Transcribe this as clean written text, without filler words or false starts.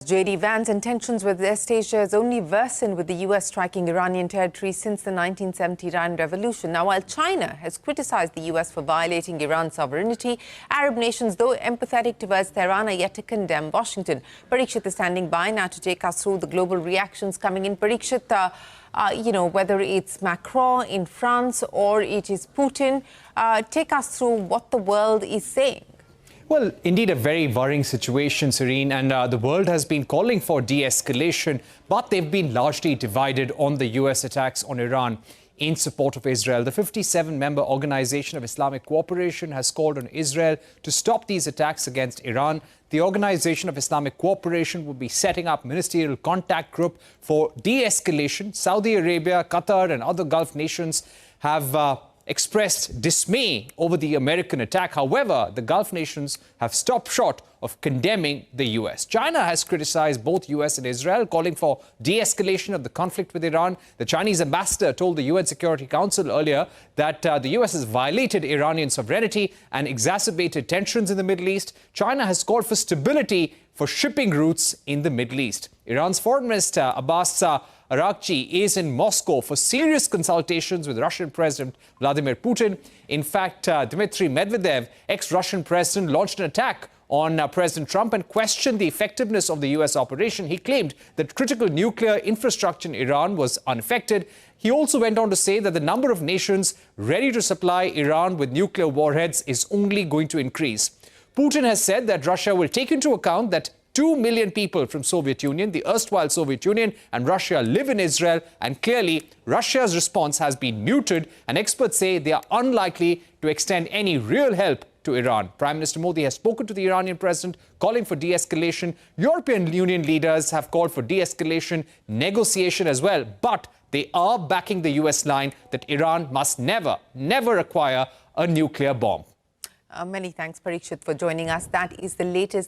JD Vance, and tensions with West Asia has only worsened with the US striking Iranian territory since the 1970 Iran Revolution. Now, while China has criticized the US for violating Iran's sovereignty, Arab nations, though empathetic towards Tehran, are yet to condemn Washington. Parikshit is standing by now to take us through the global reactions coming in. Parikshit, whether it's Macron in France or it is Putin, take us through what the world is saying. Well, indeed, a very worrying situation, Serene, and the world has been calling for de-escalation, but they've been largely divided on the US attacks on Iran in support of Israel. The 57-member Organization of Islamic Cooperation has called on Israel to stop these attacks against Iran. The Organization of Islamic Cooperation will be setting up ministerial contact group for de-escalation. Saudi Arabia, Qatar and other Gulf nations have expressed dismay over the American attack. However, the Gulf nations have stopped short of condemning the US. China has criticized both US and Israel, calling for de-escalation of the conflict with Iran. The Chinese ambassador told the UN Security Council earlier that the US has violated Iranian sovereignty and exacerbated tensions in the Middle East. China has called for stability for shipping routes in the Middle East. Iran's Foreign Minister Abbas Araghchi is in Moscow for serious consultations with Russian President Vladimir Putin. In fact, Dmitry Medvedev, ex-Russian president, launched an attack on President Trump and questioned the effectiveness of the US operation. He claimed that critical nuclear infrastructure in Iran was unaffected. He also went on to say that the number of nations ready to supply Iran with nuclear warheads is only going to increase. Putin has said that Russia will take into account that 2 million people from Soviet Union, the erstwhile Soviet Union, and Russia live in Israel, and clearly Russia's response has been muted, and experts say they are unlikely to extend any real help to Iran. Prime Minister Modi has spoken to the Iranian president, calling for de-escalation. European Union leaders have called for de-escalation, negotiation as well, but they are backing the US line that Iran must never acquire a nuclear bomb. Many thanks, Parikshit, for joining us. That is the latest.